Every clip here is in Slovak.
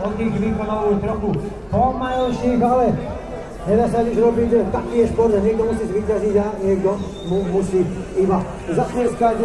od tých výkonov trochu pomalších, ale nedá sa nič robiť, taký je šport, niekto musí zvíťaziť a niekto musí iba zatlieskať.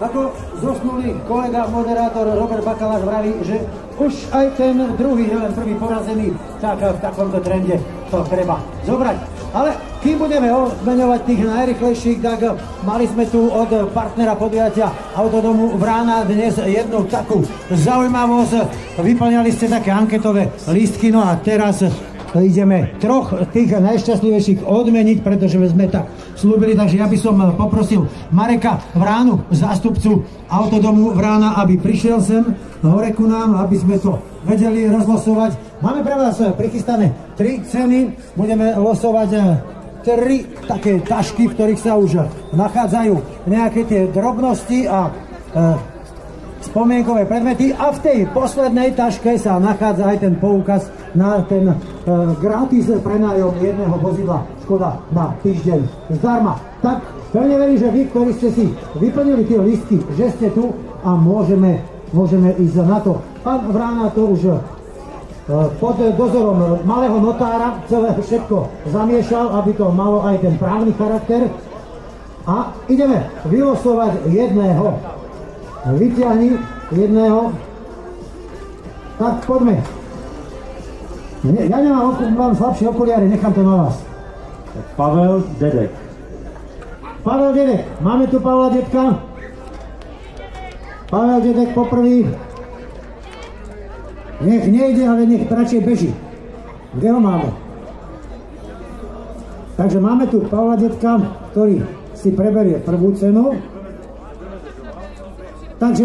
Ako zosnulý kolega, moderátor Robert Bakaláš vraví, že už aj ten druhý, nielen prvý porazený, tak v takomto trende to treba zobrať. Ale kým budeme odmeňovať tých najrychlejších, tak mali sme tu od partnera podujatia Autodomu Vrána dnes jednu takú zaujímavosť. Vyplňali ste také anketové lístky, no a teraz ideme troch tých najšťastlivejších odmeniť, pretože sme tak slúbili, takže ja by som poprosil Mareka Vránu, zástupcu Autodomu Vrána, aby prišiel sem hore ku nám, aby sme to vedeli rozlosovať. Máme pre vás prichystané 3 ceny, budeme losovať 3 také tašky, v ktorých sa už nachádzajú nejaké tie drobnosti a spomienkové predmety a v tej poslednej taške sa nachádza aj ten poukaz na ten gratis prenájom jedného vozidla Škoda na týždeň zdarma. Tak pevne verím, že vy, ktorí ste si vyplnili tie listky, že ste tu a môžeme ísť na to. Pán Vrána to už pod dozorom malého notára celé všetko zamiešal, aby to malo aj ten právny charakter. A ideme vylosovať jedného. Vyťahni jedného. Tak poďme. Ja mám slabšie okuliare, nechám to na vás. Pavel Dedek. Pavel Dedek. Máme tu Pavla Dedka. Pavel Dedek poprvý. Nech nejde, ale nech radšej beží. Kde ho máme? Takže máme tu Pavla Dedka, ktorý si preberie prvú cenu. Takže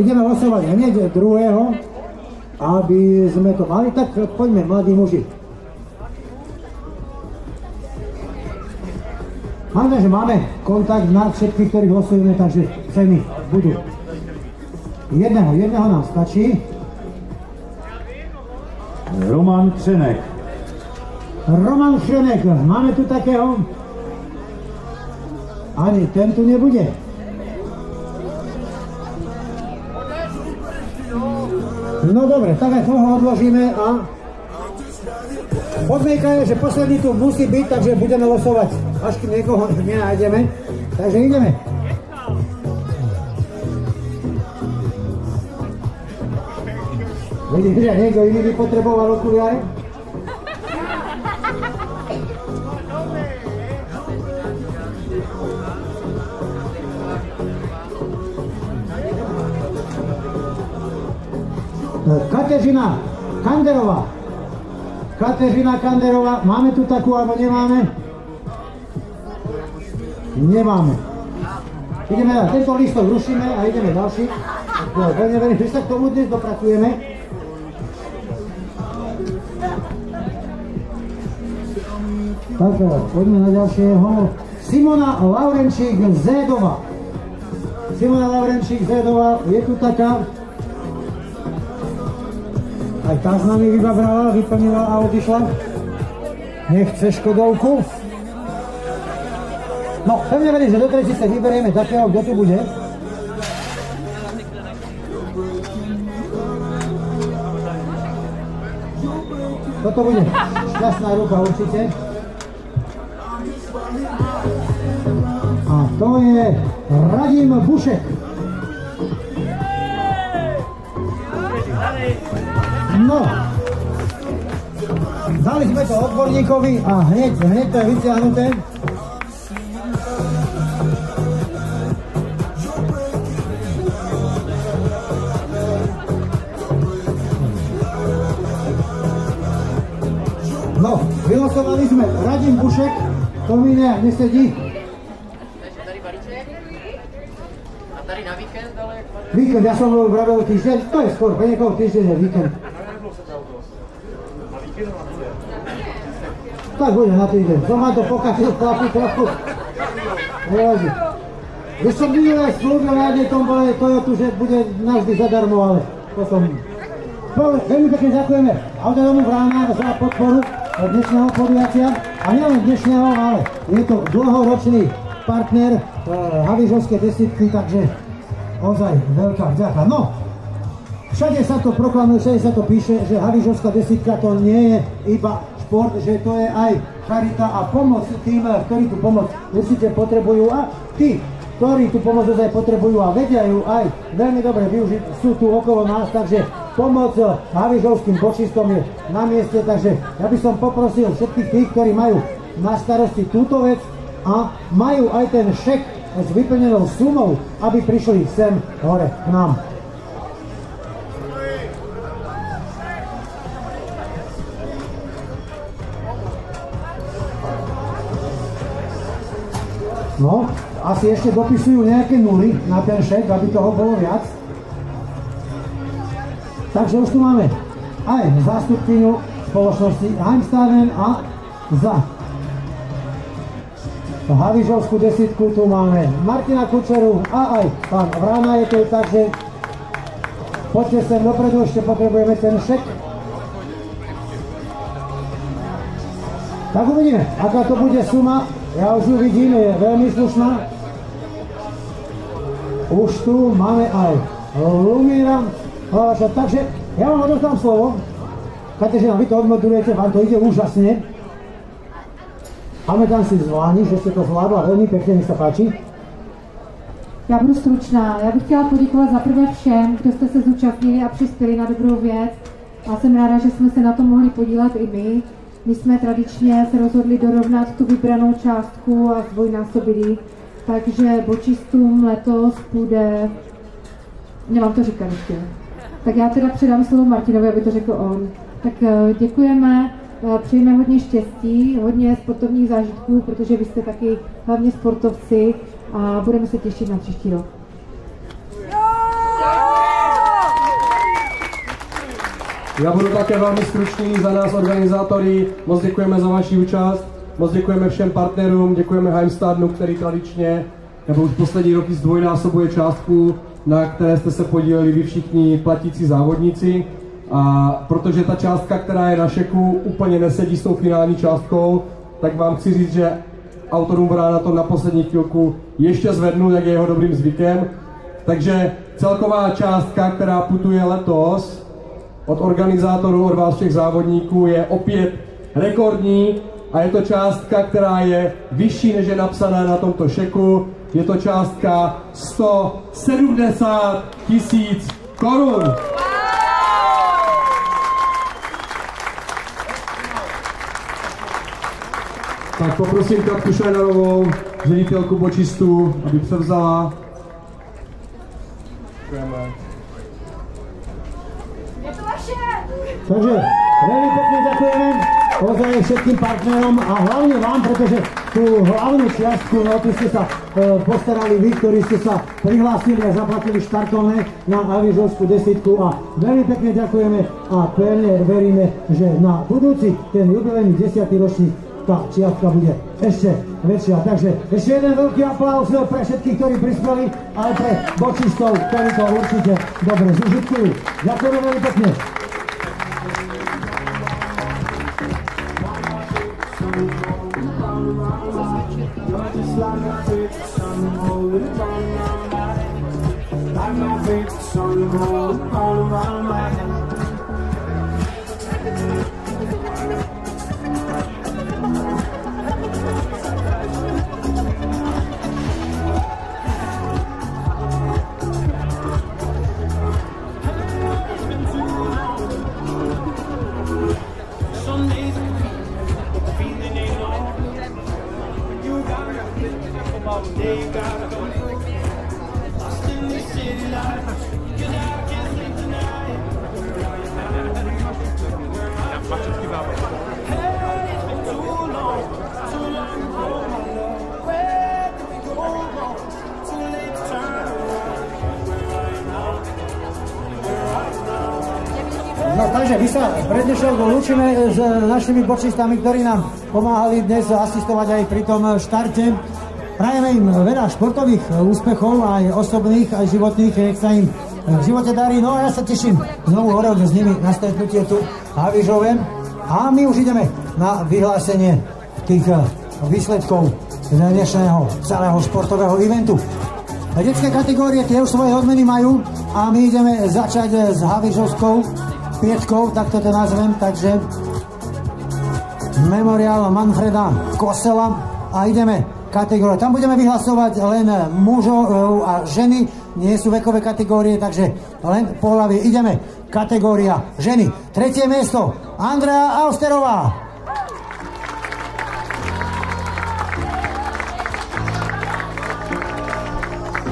ideme losovať hneď druhého, aby sme to mali. Tak poďme, mladí muži. Máme kontakt na všetkých, ktorých losujeme, takže ceny budú. Jedného nám stačí. Roman Křenek. Roman Křenek, máme tu takého? Ani ten tu nebude. No dobre, tak aj toho odložíme a podmienka je, že posledný tu musí byť, takže budeme losovať, až kým niekoho nenájdeme. Takže ideme. Vidím, že niekto iný by potreboval okuliare. Kateřina Kanderová. Kateřina Kanderová, máme tu takú, alebo nemáme? Nemáme. Ideme na tento lístok, rušíme a ideme ďalší. Veľmi verím, že sa k tomu dnes dopracujeme. Tak, poďme na ďalšieho. Simona Laurenčík-Zédová. Simona Laurenčík-Zédová, je tu taká. Aj tá s nami vybabrala, vyplnila a odišla. Nechce Škodovku. No, pevne verím, že do tretice vyberieme takého, kto tu bude. Toto bude šťastná ruka určite. A to je Radim Bušek. No, dali sme to odborníkovi a hneď to je vyťahnuté. No, vylosovali sme Radim Bušek, to mi nesedí. A tady na víkend, ale... Víkend, ja som vravel týždeň, to je skôr, pre niekoho týždeň je víkend. Tak bude na týždeň. Doma to pokazil chlapi trochu. Nevadí. Když som minulé aj slúbil na jednej tombole Toyotu, že bude navždy zadarmo, ale potom... Veľmi pekne ďakujeme Autodomu Vrána za podporu dnešného podujatia. A nielen dnešného, ale je to dlhoročný partner Havířovskej desítky, takže ozaj veľká vďaka. No, Všade sa to proklamuje, všade sa to píše, že Havířovská desítka to nie je iba šport, že to je aj charita a pomoc tým, ktorí tú pomoc určite potrebujú a tí, ktorí tú pomoc aj potrebujú a vedia ju aj veľmi dobre využiť, sú tu okolo nás, takže pomoc havířovským bočistom je na mieste, takže ja by som poprosil všetkých tých, ktorí majú na starosti túto vec a majú aj ten šek s vyplnenou sumou, aby prišli sem hore k nám. No, asi ešte dopisujú nejaké nuly na ten šek, aby toho bolo viac. Takže už tu máme aj zástupkyňu spoločnosti Heimstaden a za Havířovskú desítku tu máme Martina Kučeru a aj pán Vrána je tu, takže poďte sem dopredu, ešte potrebujeme ten šek. Tak uvidíme, aká to bude suma. Ja už ju vidím, je veľmi slušná. Už tu máme aj Lumíra Hlavaša, takže ja vám odovzdám slovo. Kateřina, vy to odmodulujete, vám to ide úžasne. Pamätám si zvláni, že ste to zvládla veľmi pekne, mi sa páči. Já budu stručná. Já bych chtěla poděkovat za prvé všem, kdo jste se zúčastnili a přispěli na dobrou věc. A jsem ráda, že jsme se na tom mohli podílet i my. My jsme tradičně se rozhodli dorovnat tu vybranou částku a zdvojnásobili, takže bočistům letos půjde, nemám to říkat ještě, tak já teda předám slovo Martinovi, aby to řekl on. Tak děkujeme, přejeme hodně štěstí, hodně sportovních zážitků, protože vy jste taky hlavně sportovci a budeme se těšit na příští rok. Já budu také velmi stručný za nás organizátory. Moc děkujeme za vaši účast, moc děkujeme všem partnerům, děkujeme Heimstadenu, který tradičně, nebo už poslední roky zdvojnásobuje částku, na které jste se podíleli vy všichni platící závodníci. A protože ta částka, která je na šeku, úplně nesedí s tou finální částkou, tak vám chci říct, že autorům Vrána to na poslední chvilku ještě zvednu, jak je jeho dobrým zvykem. Takže celková částka, která putuje letos, od organizátorů, od vás všech závodníků je opět rekordní a je to částka, která je vyšší, než je napsaná na tomto šeku. Je to částka 170 000 korun. Tak poprosím Katku Šajnarovou, ředitelku bočistů, aby převzala. Děkujeme. Takže veľmi pekne ďakujeme ozaj všetkým partnerom a hlavne vám, pretože tú hlavnú čiastku, no tu ste sa postarali vy, ktorí ste sa prihlásili a zaplatili štartovné na Havířovskú desítku a veľmi pekne ďakujeme a pevne veríme, že na budúci ten jubilejný 10. ročník tá čiastka bude ešte väčšia. Takže ešte jeden veľký aplauz pre všetkých, ktorí prispeli, ale pre bočistov, ktorí to určite dobre zužitkujú. Ďakujeme veľmi pekne. No takže my sa pre dnešok lúčime s našimi bočistami, ktorí nám pomáhali dnes asistovať aj pri tom štarte. Prajeme im veľa športových úspechov, aj osobných, aj životných, nech sa im v živote darí. No a ja sa teším znovu hore s nimi na stretnutie tu v Havířove. A my už ideme na vyhlásenie tých výsledkov dnešného celého športového eventu. Detské kategórie tie už svoje odmeny majú a my ideme začať s Havižovskou pietkou, tak toto nazvem, takže Memoriál Manfreda Kosela a ideme kategórie. Tam budeme vyhlasovať len mužov a ženy, nie sú vekové kategórie, takže len pohlavie. Ideme, kategória ženy. 3. miesto, Andrea Austerová.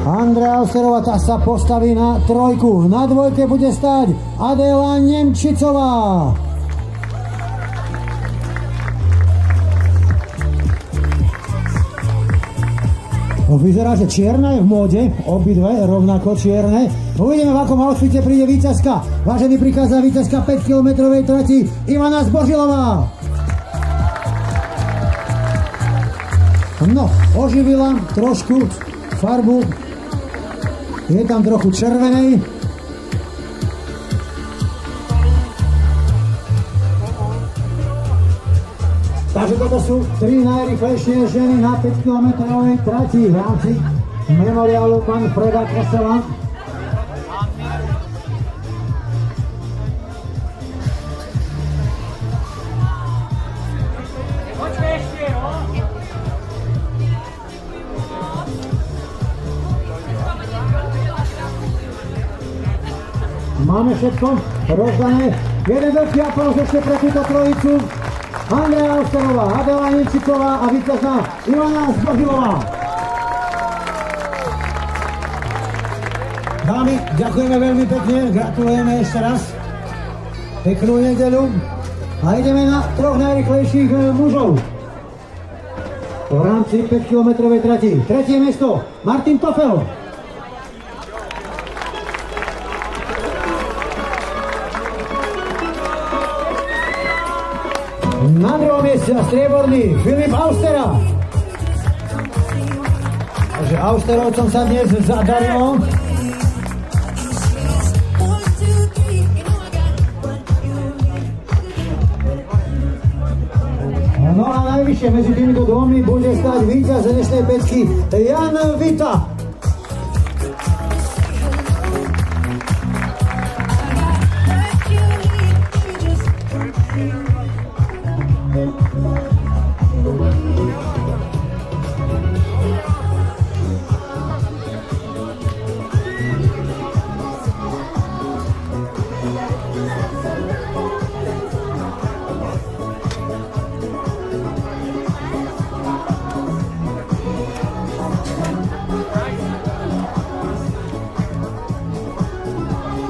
Andrea Austerová, tá sa postaví na 3. Na 2. bude stáť Adela Nemčicová. Vyzerá, že čierna je v móde, obidve rovnako čierne. Uvidíme, v akom outfite príde víťazka. Vážený prikázal víťazka 5-kilometrovej trati Ivana Zbožilová. No, oživila trošku farbu. Je tam trochu červenej. Takže toto sú 3 najrýchlejšie ženy na 5-kilometrovej trati v rámci Memoriálu Manfreda Kosela. Máme všetko rozdané. Jeden veľký aplauz ešte pre túto trojicu. Andrea Austerová, Adela Nemčicová a víťazná Ivana Zbožilová. Dámy, ďakujeme veľmi pekne, gratulujeme ešte raz. Peknú nedeľu. A ideme na 3 najrýchlejších mužov v rámci 5-kilometrovej trati. 3. miesto, Martin Tofel. Na 2. mieste strieborný Filip Austera. Takže Austerovcom sa dnes zadarilo. No a najvyššie medzi týmito dvomi bude stať víťaz dnešnej päťky Jan Vita.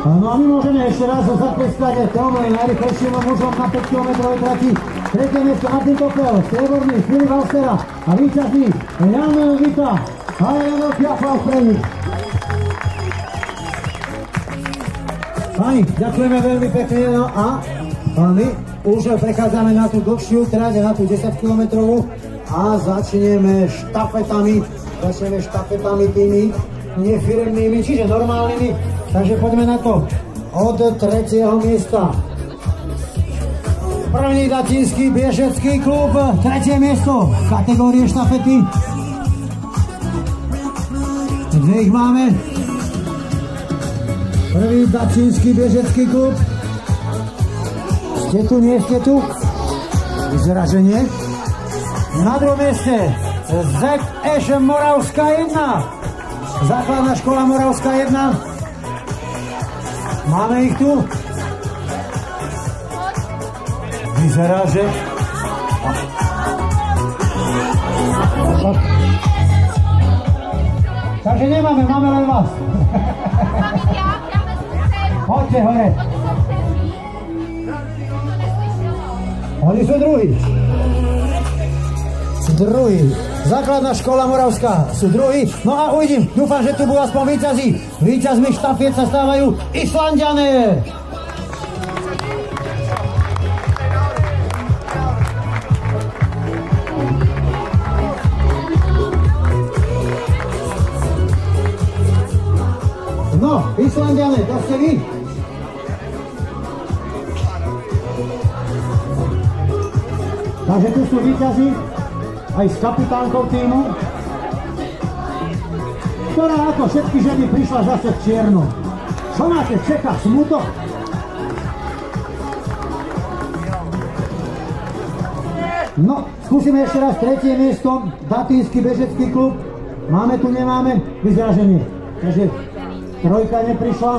No a my môžeme ešte raz zatleskať tomu najrychlejším mužom na 5-kilometrovej trati. 3. miesto Martin Tofel, strieborný Filip Austera a víťazný Jan Vita. A je veľký aplauz pre nich. Pani, ďakujeme veľmi pekne, no a my už prechádzame na tú dlhšiu trať, na tú 10-kilometrovú a začneme štafetami tými nefiremnými, čiže normálnymi. Takže poďme na to od 3. miesta. Prvný Datinský biežecký klub, 3. miesto kategórie štafety. Kde ich máme? Prvý Datinský biežecký klub. Ste tu, nie ste tu? Vyzerá, že nie. Na 2. mieste ZŠ Moravská 1. Základná škola Moravská 1. Máme ich tu. Vyzerá, že... Takže nemáme, máme len vás. Poďte hore. Oni sú druhí. Základná škola Moravská sú druhí. No a uvidím, dúfam, že tu budú aspoň víťazí. Víťazmi štafiet sa stávajú Islanďané. No, Islanďané, to ste vy. Takže tu sú víťazí aj s kapitánkou týmu. ktorá ako všetky ženy prišla zase v čiernom. Čo máte v Čechách? Smutok? No, skúsime ešte raz tretie miesto, Datínsky bežecký klub. Máme tu, nemáme? Vyzerá, že nie. Takže trojka neprišla.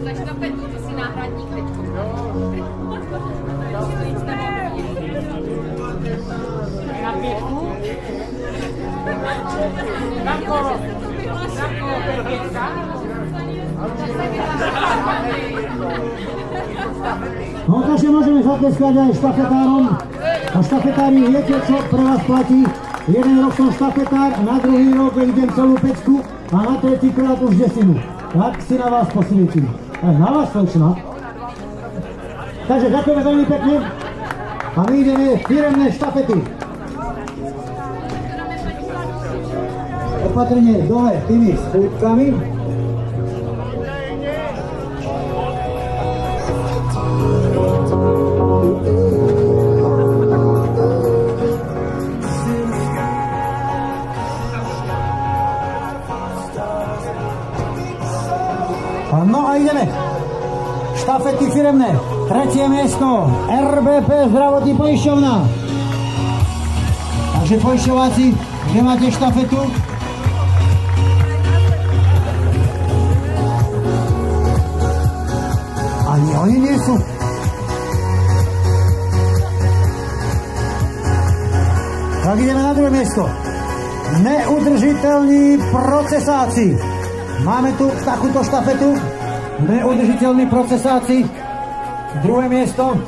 Za štafetu, to si náhradník teďko. Na pětku? No, takže môžeme zatleskať aj štafetárom. A štafetári, viete, čo pre vás platí? Jeden rok som štafetár, na druhý rok idem celú pecku a na tretí krát už desinu. Tak si na vás posvietím. Aj na vás, slečna. Takže ďakujeme veľmi pekne. A my ideme firemné štafety. Opatrne dole tými schúdkami. No a ideme. Štafety firemné. Tretie miesto. RBP zdravotní poisťovna. Takže poisťováci, kde máte štafetu? Ani oni nie sú. Tak ideme na druhé miesto. Neudržiteľní procesáci. Máme tu takúto štafetu. Neudržiteľní procesáci. Druhé miesto.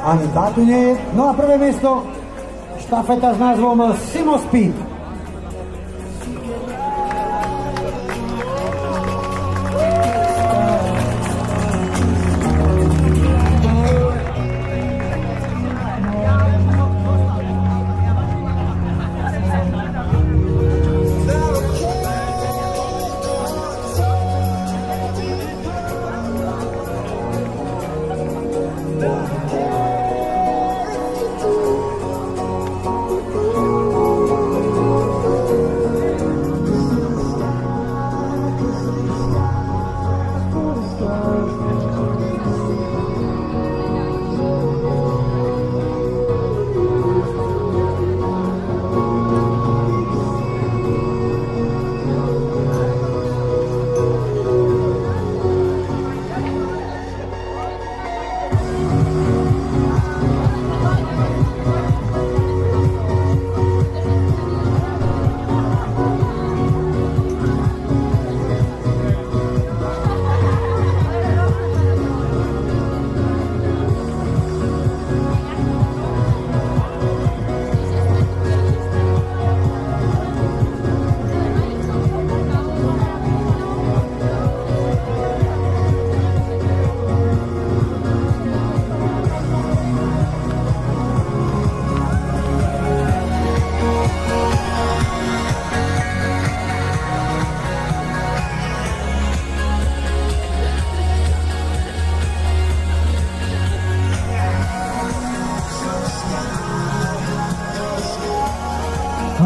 Ani tá tu nie je. No a prvé miesto. Štafeta s názvom Simospeed.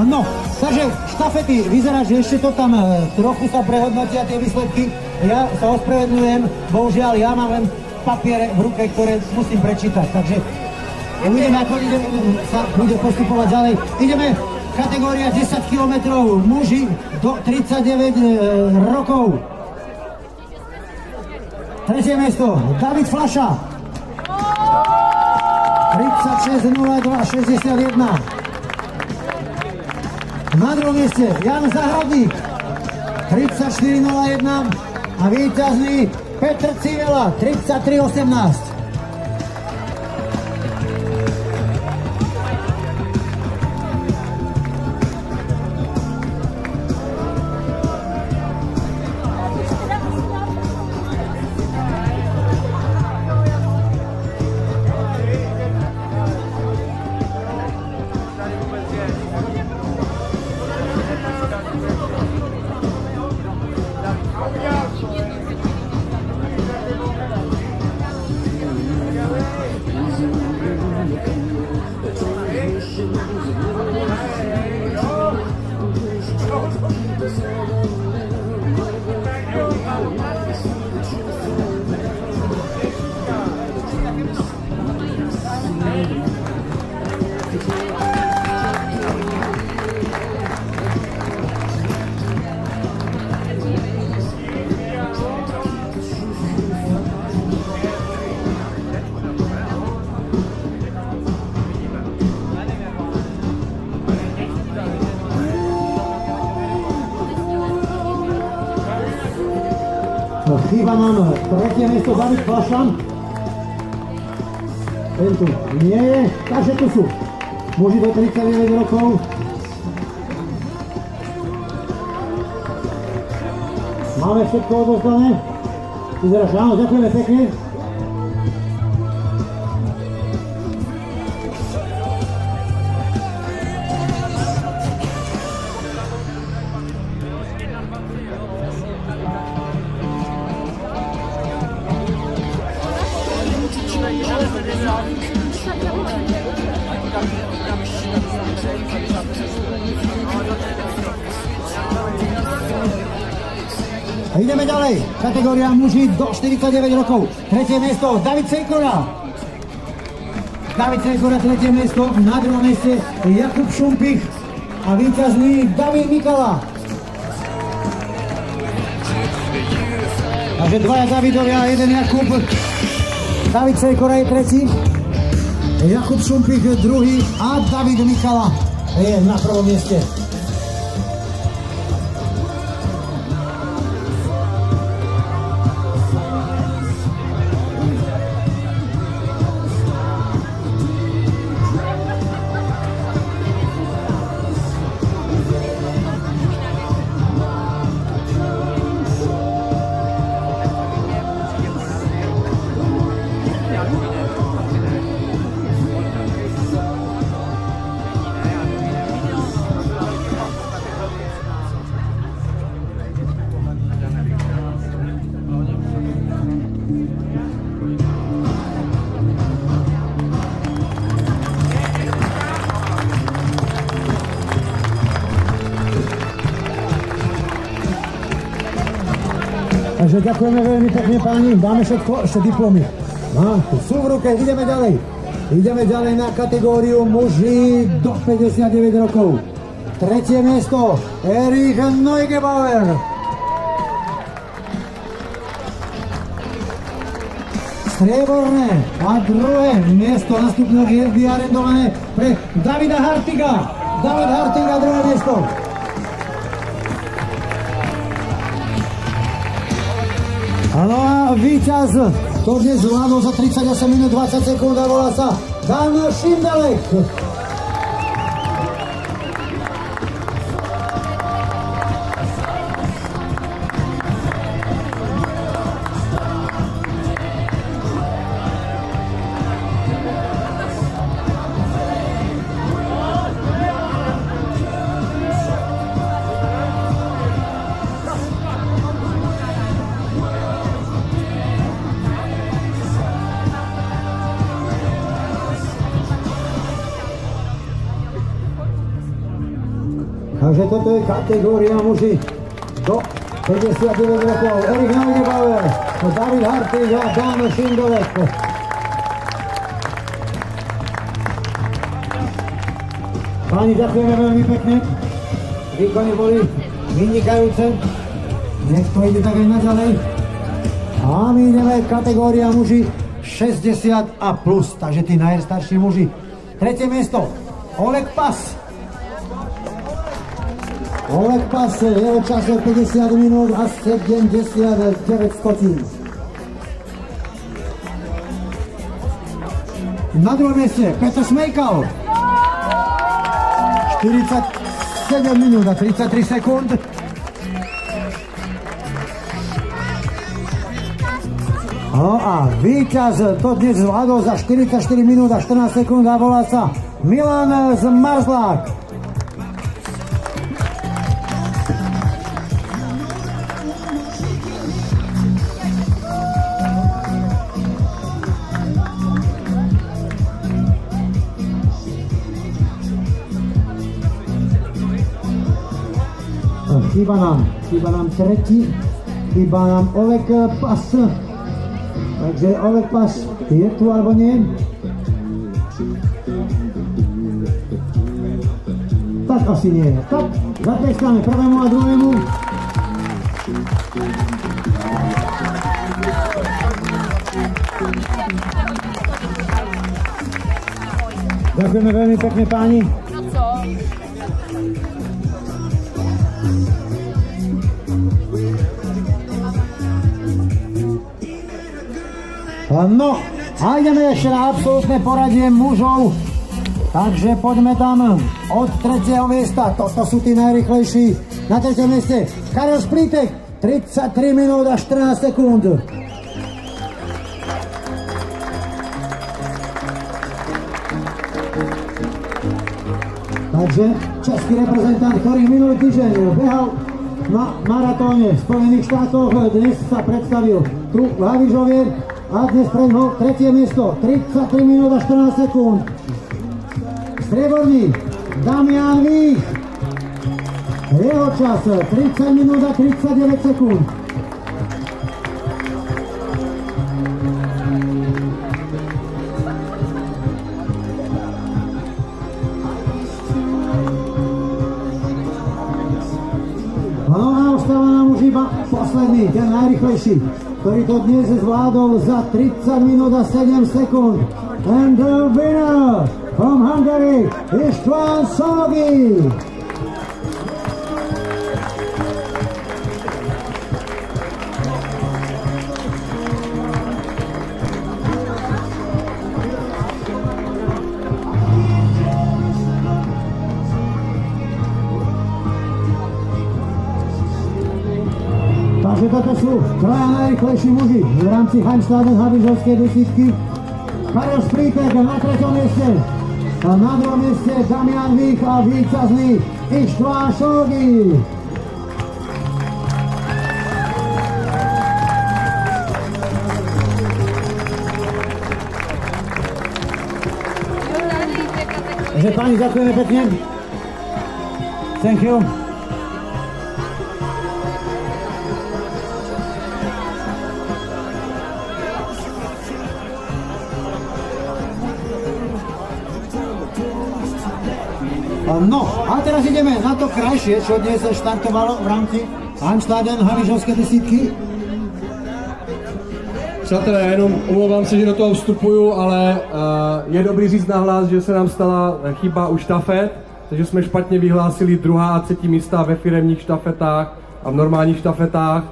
No, takže štafety, vyzerá, že ešte to tam trochu sa prehodnotia tie výsledky. Ja sa ospravedlňujem, bohužiaľ ja mám len papiere v ruke, ktoré musím prečítať, takže uvidíme, ako sa bude postupovať ďalej. Ideme kategória 10 km, muži do 39 rokov. Tretie miesto, David Flaša. 36:02:61. Na druhom mieste Jan Zahradník 34:01 a víťazný Petr Civela 33:18. chýba nám tretie miesto David Klašan. Ten tu nie je, takže tu sú muži do 39 rokov. Máme všetko odozdané. Vyzeráš, áno, ďakujeme pekne. A ideme ďalej, kategória muži do 49 rokov. Tretie miesto David Sejkora. David Sejkora, tretie miesto, na druhom mieste Jakub Šumpich a víťazný David Mikala. Takže dvaja Davidovia a jeden Jakub. David Sejkora je tretí, Jakub Šumpich druhý a David Mikala je na prvom mieste. Takže ďakujeme veľmi pekne páni, dáme všetko, ešte diplomy. No, sú v ruke, ideme ďalej. Ideme ďalej na kategóriu muži do 59 rokov. Tretie miesto, Erich Neugebauer. Strieborné a druhé miesto nastupno je vyarendované pre Davida Hartiga. David Hartiga, druhé miesto. Áno a víťaz to dnes zvládol za 38 minút 20 sekúnd a volá sa Dan Šindalek. Takže toto je kategória muži do 59 rokov. Erich Neugebauer, David Hartig a Dan Šindalek. Páni, ďakujeme veľmi pekne. Výkony boli vynikajúce. Nech to ide tak aj naďalej. A my ideme kategória muži 60 a plus, takže tí najstarší muži. Tretie miesto, Oleg Pas. Oleg Pas, jeho čas je 50 minút a 79 stotín. Na druhom mieste Petr Smejkal. 47 minút a 33 sekúnd. No a víťaz to dnes zvládol za 44 minút a 14 sekúnd a volá sa Milan Zmarzlák. Chýba nám tretí, chýba nám Oleg Pas. Takže Oleg Pas je tu alebo nie? Tak asi nie je. Tak, zatleskáme prvému a druhému. Ďakujeme veľmi pekne páni. No a ideme ešte na absolútne poradie mužov. Takže poďme tam od 3. miesta. Toto sú tí najrychlejší. Na 3. mieste Karel Šplítek, 33 minút a 14 sekúnd. Takže český reprezentant, ktorý minulý týždeň behal na maratóne v Spojených štátoch, dnes sa predstavil tu v Havířovie a dnes pre ňoho 3. miesto, 33 minút a 14 sekúnd. Strieborný Damian Vích, jeho čas 30 minút a 39 sekúnd. Iba posledný, ten najrychlejší, ktorý to dnes zvládol za 30 minút a 7 sekúnd. And the winner from Hungary, István Szolgi. Takže toto sú traja najrychlejší muži v rámci Heimstaden Havířovskej desítky. Karel Šplítek na 3. mieste, a na 2. mieste Damian Vích a víťazný István Szolgi. Takže páni, ďakujeme pekne. Thank you. No a teraz ideme na to krajšie, čo dnes štartovalo v rámci Heimstaden Havířovské desítky. Přátelé, já jenom omlouvám se, že do toho vstupuju, ale je dobrý říct nahlas, že se nám stala chyba u štafet, takže jsme špatně vyhlásili 2. a 3. místa ve firemních štafetách a v normálních štafetách.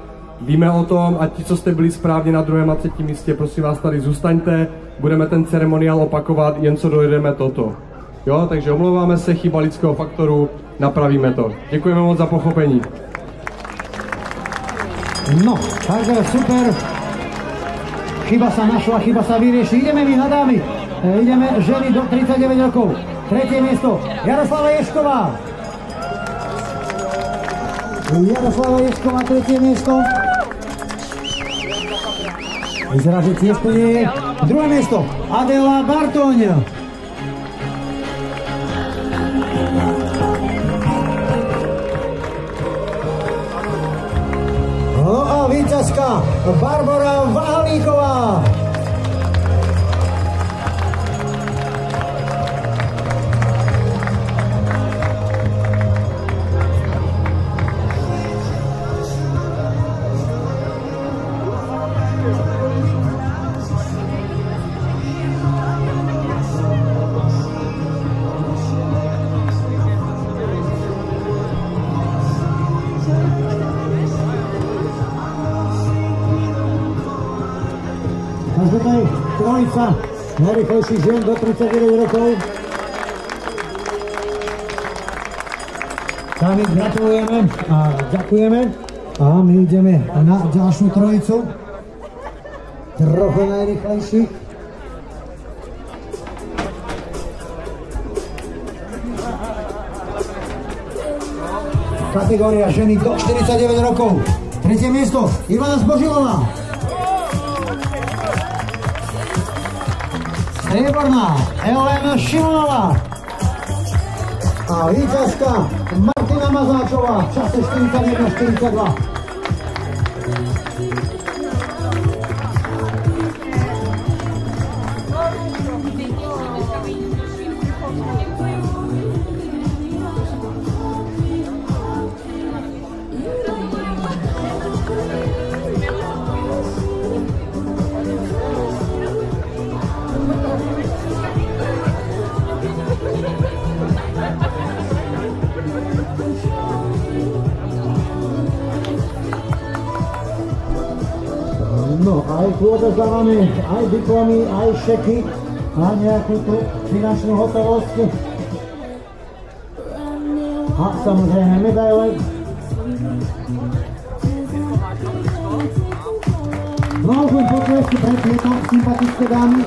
Víme o tom a ti, co jste byli správně na 2. a 3. místě, prosím vás tady zůstaňte, budeme ten ceremoniál opakovat, jen co dojedeme toto. Jo, takže omlouváme se, chyba lidského faktoru, napravíme to. Děkujeme moc za pochopení. No, takže super. Chyba sa našla, chyba sa vyrieši. Ideme my na dámy. Ideme ženy do 39 rokov. 3. miesto Jaroslava Ješková. Jaroslava Ješková, 3. miesto. Vyzerá, že tiež to nie je. 2. miesto Adela Bartoň. No a víťazka Barbora Váhlíková. Takže to je trojica najrychlejších žien do 39 rokov. Sami gratulujeme a ďakujeme. A my ideme na ďalšiu trojicu. Trochu najrychlejších. Kategória ženy do 49 rokov. 3. miesto Ivana Zbožilová. Strieborná Elena Šimonová a víťazka Martina Mazáčová v čase 41-42. tu odozdávame aj diplomy, aj šeky a nejakú tú finančnú hotovosť. A samozrejme medaile. Mnohým potlesky pre tieto sympatické dámy.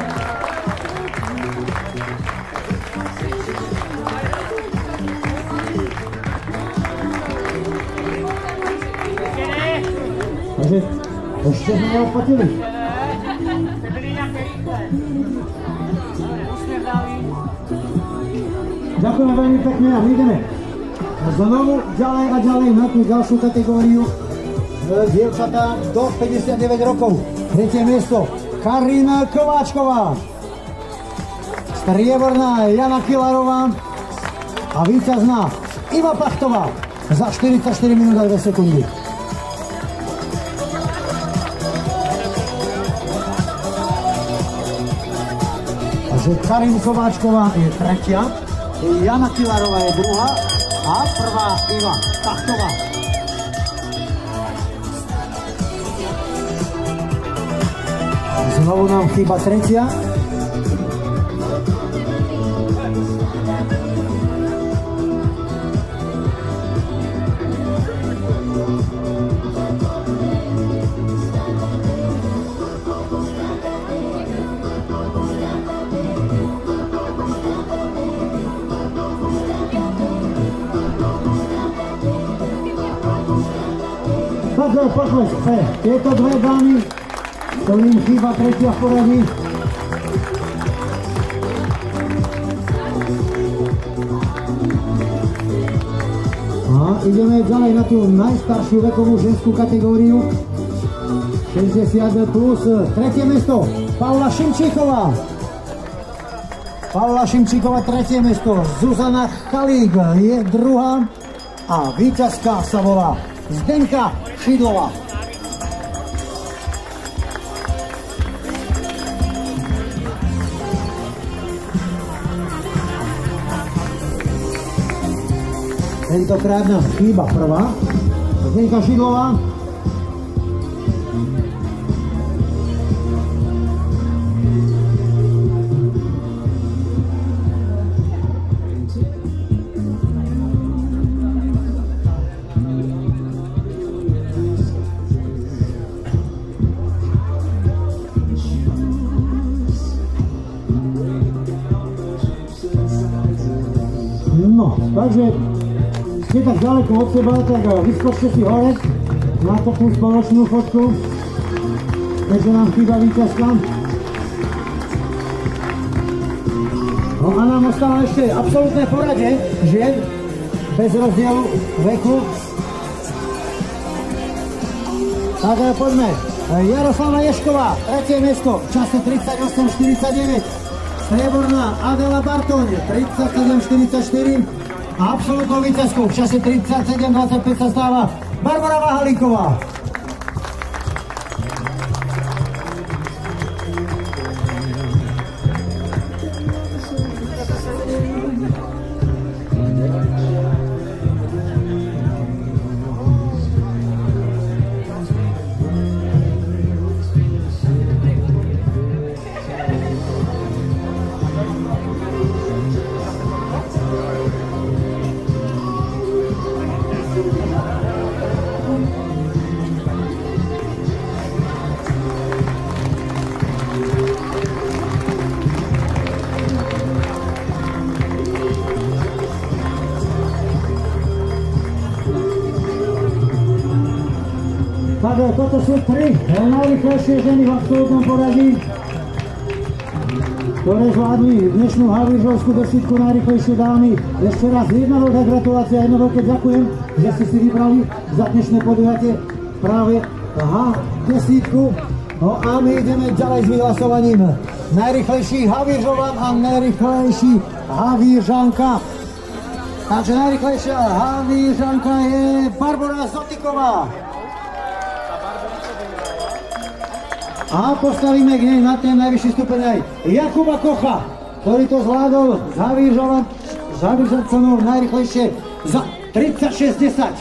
Takže ešte sme neodplatili. Ďakujeme veľmi pekne a my ideme znovu ďalej a ďalej na tú ďalšiu kategóriu. Dievčatá do 59 rokov. Tretie miesto Karina Kováčková. Strieborná Jana Kilarová a víťazná Iva Pachtová za 44 minút a 2 sekundy. Takže Karina Kováčková je tretia, Jana Kilarová je druhá a prvá Iva Pachtová. Znovu nám chýba tretia. Takže potlesk pre tieto dve dámy, ktorým chýba tretia v poradí. A ideme ďalej na tú najstaršiu vekovú ženskú kategóriu. 60 plus, tretie miesto Paula Šimčíková. Paula Šimčíková tretie miesto, Zuzana Chalík je druhá a víťazka sa volá Zdenka Šidlová. Tentokrát nám chýba prvá, Zdenka Šidlová. No, takže ste tak ďaleko od seba, tak vyskočte si hore na takú spoločnú fotku, keďže nám chýba víťazka. No a nám ostáva ešte absolútne poradie žien bez rozdielu veku. Tak poďme. Jaroslava Ješková, tretie miesto v čase 38:49. Strieborná Adela Bartoň, 37:44 a absolútnou víťazkou v čase 37:25 sa stáva Barbara Vahalíková. Tak toto sú tri najrýchlejšie ženy v absolútnom poradí, ktoré zvládli dnešnú havířovskú desítku najrýchlejšie dámy. Ešte raz jedna veľká gratulácia, jedno veľké ďakujem, že ste si vybrali za dnešné podujatie práve H10. No a my ideme ďalej s vyhlasovaním. Najrýchlejší havířovan a najrýchlejší havířanka. Takže najrýchlejšia havířanka je Barbora Zotiková. A postavíme k nej na ten najvyšší stupeň aj Jakuba Kocha, ktorý to zvládol s havířancanou najrýchlejšie za 36:10.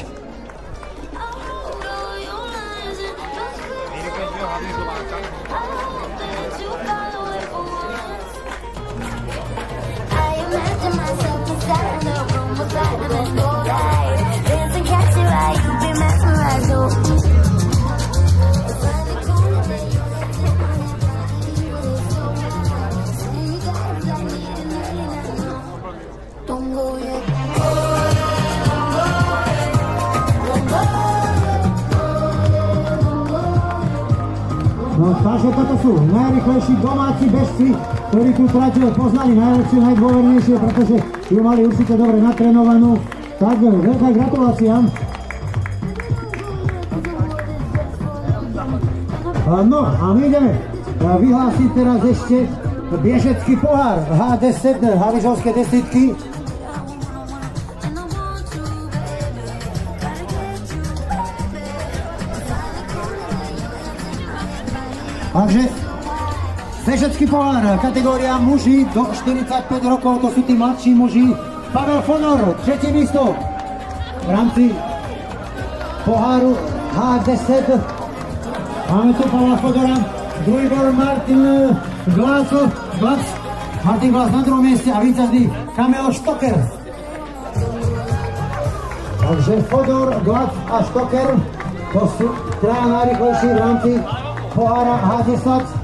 No, takže toto sú najrychlejší domáci bežci, ktorí tu trať poznali najlepšie, najdôvernejšie, pretože ju mali určite dobre natrénovanú. Tak, veľká gratulácia. No, a my ideme vyhlásiť teraz ešte biežecký pohár H10, havižovské desítky. Takže bežecký pohár, kategória muži do 45 rokov, to sú tí mladší muži. Pavel Fodor, 3. místo v rámci poháru H10. Máme tu Pavla Fodora, druhý bol Martin Glac, Martin Glac na druhom mieste a víťazný Kamil Štoker. Takže Fodor, Glac a Štoker, to sú traja najrychlejší v rámci pohára H10.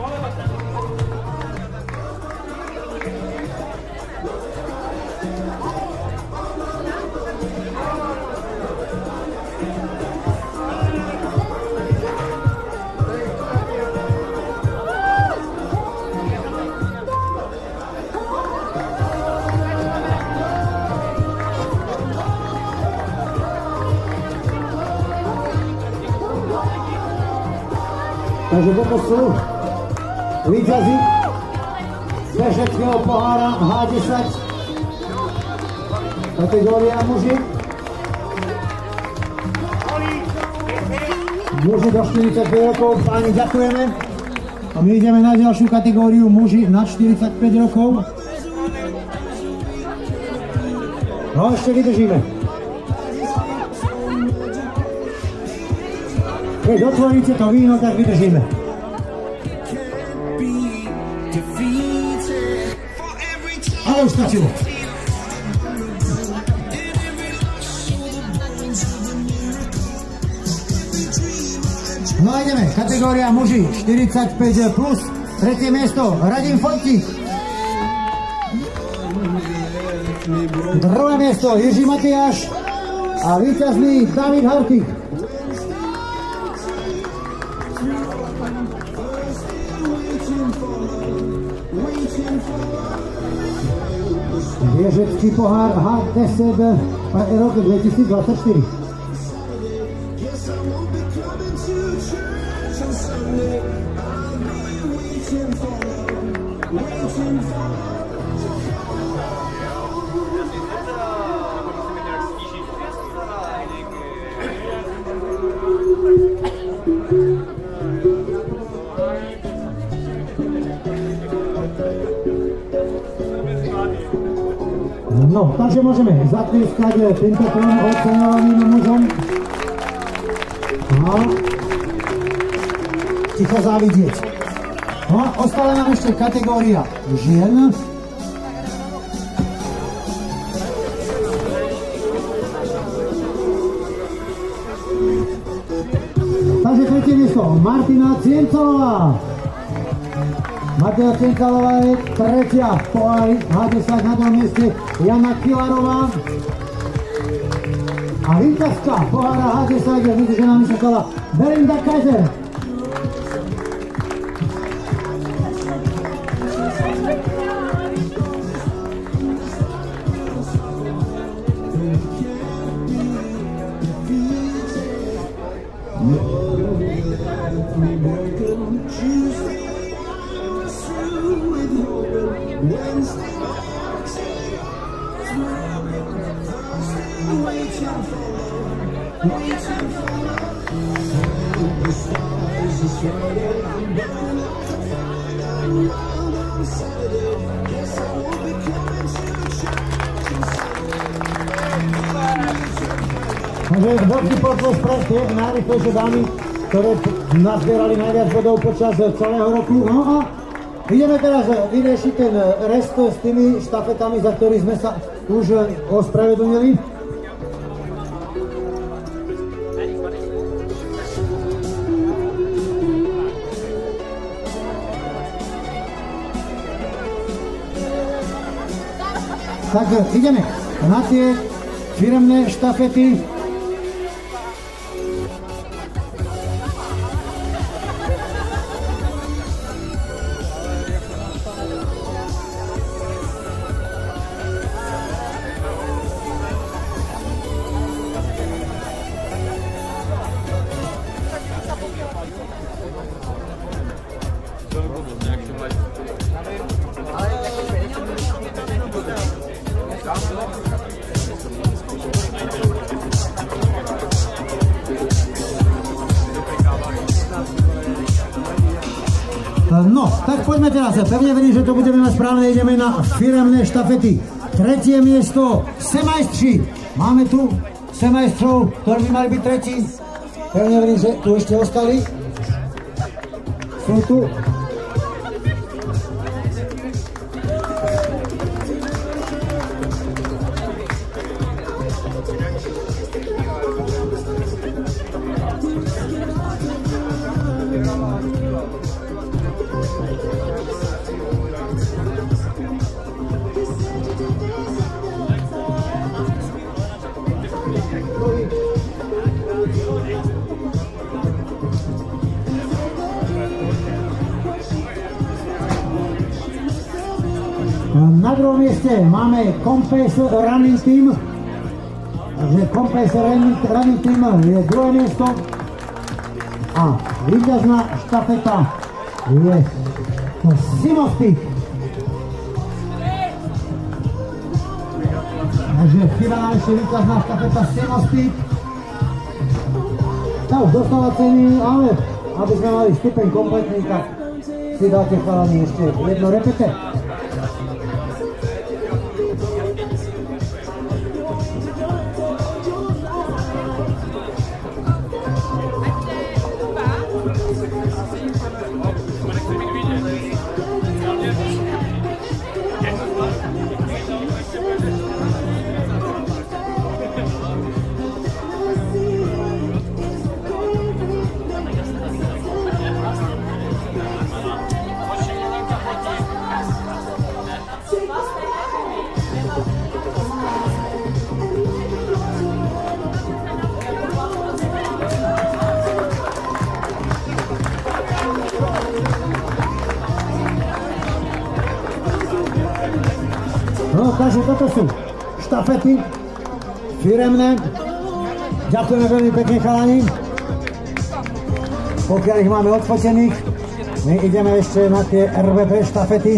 Takže toto sú víťazi bežeckého pohára H10 kategória muži. Muži do 45 rokov, páni, ďakujeme. A my ideme na ďalšiu kategóriu muži nad 45 rokov. No, ešte vydržíme. Keď otvoríte to víno, tak vydržíme. Ale už stačilo. No a ideme, kategória muži 45+, tretie miesto Radim Fontík. Druhé miesto Jiří Matiáš a víťazný David Hartik. Biežecký pohár H10 rok 2024. No, takže môžeme zatlieskať týmto tým oceňovaným mužom. No, ticho závidieť. No, ostala nám ešte kategória žien. Takže tretie miesto Martina Ciencalová. Martina Ciencalová je tretia v pohári H10, na druhom mieste Jana Kilarová. A víťazka pohára H10 je vydržená mysleteľa Belinda Kaiser. Takže veľký potlesk pre tie najrychlejšie dámy, ktoré nazbierali najviac bodov počas celého roku. No a ideme teraz vyriešiť ten rest s tými štafetami, za ktorých sme sa už ospravedlnili. Tak ideme na tie firemné štafety. No, tak poďme teraz. Pevne verím, že to budeme mať správne. Ideme na firemné štafety. 3. miesto, semajstri. Máme tu semajstrov, ktorí by mali byť tretí. Pevne verím, že tu ešte ostali. Sú tu. Na druhom mieste máme Compass Running Team. Takže Compass Running Team je druhé miesto. A víťazná štafeta je Simospeed. Takže chýba ešte víťazná štafeta Simospeed. Tá už dostala ceny, ale aby sme mali stupeň kompletný, tak si dáte chalani ešte jedno repete. No, takže toto sú štafety firemné. Ďakujeme veľmi pekne, chalani. Pokiaľ ich máme odfotených, my ideme ešte na tie RVP štafety.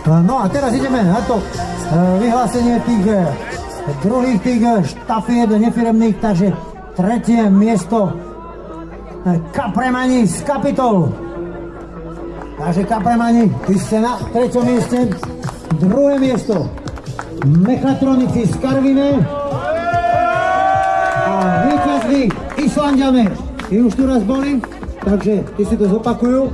No a teraz ideme na to vyhlásenie tých druhých štafiet nefiremných, takže 3. miesto Kapremani z Capitol. Takže Kapremani, vy ste na 3. mieste. 2. miesto Mechatronici z Karviné. A víťazní Islanďané. Tí už tu raz boli, takže tí si to zopakujú.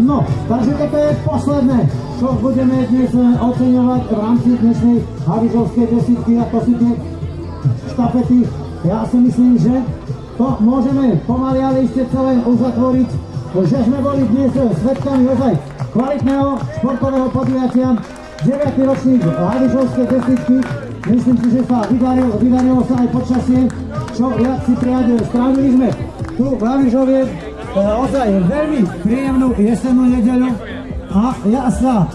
No, takže toto je posledné, čo budeme dnes oceňovať v rámci dnešnej Havířovskej desítky a to sú tie štafety. Ja si myslím, že to môžeme pomaly ale ešte celé uzatvoriť, že sme boli dnes svedkami ozaj kvalitného športového podujatia. 9. ročník Havířovskej desítky. Myslím si, že sa vydarilo sa aj počasie, čo viac si prijať. Strávili sme tu v Havířovie ozaj veľmi príjemnú jesennú nedeľu a ja sa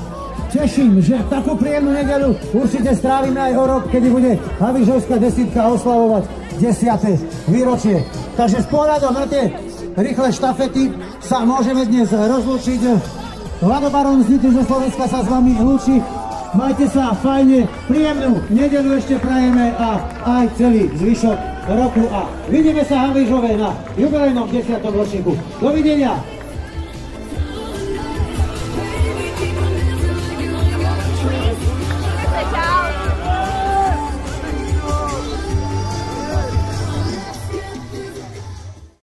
teším, že takú príjemnú nedeľu určite strávime aj o rok, kedy bude Havířovská desítka oslavovať 10. výročie. Takže s pohľadom na tie rýchle štafety sa môžeme dnes rozlúčiť. Vlado Baron z Nitry zo Slovenska sa s vami lúči. Majte sa fajne, príjemnú nedeľu ešte prajeme a aj celý zvyšok roku a vidíme sa Havířove na jubilejnom 10. ročníku. Dovidenia!